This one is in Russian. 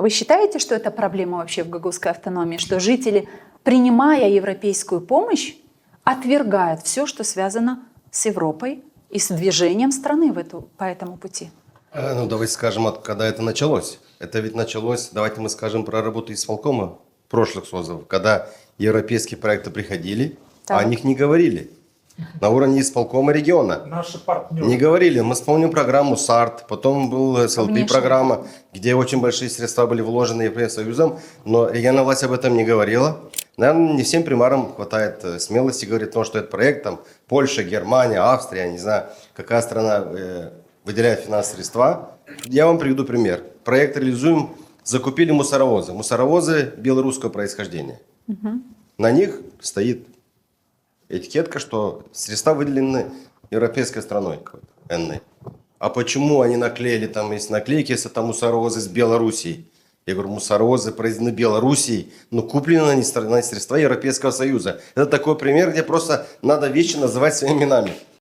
Вы считаете, что это проблема вообще в гагузской автономии, что жители, принимая европейскую помощь, отвергают все, что связано с Европой и с движением страны по этому пути? Ну, давайте скажем, когда это началось. Это ведь началось, давайте мы скажем про работу исполкома прошлых созывов, когда европейские проекты приходили, а о них не говорили. На уровне исполкома региона. Наши партнеры. Не говорили. Мы вспомним программу САРТ, потом был СЛП-программа, где очень большие средства были вложены Европейским Союзом, но региональная власть об этом не говорила. Наверное, не всем примарам хватает смелости говорить о том, что этот проект, там, Польша, Германия, Австрия, не знаю, какая страна выделяет финансовые средства. Я вам приведу пример. Проект реализуем, закупили мусоровозы. Мусоровозы белорусского происхождения. На них стоит этикетка, что средства выделены европейской страной энной. А почему они наклеили, там есть наклейки, если там мусоровозы из Белоруссии? Я говорю, мусоровозы произведены Белоруссией, но куплены они средства Европейского Союза. Это такой пример, где просто надо вещи называть своими именами.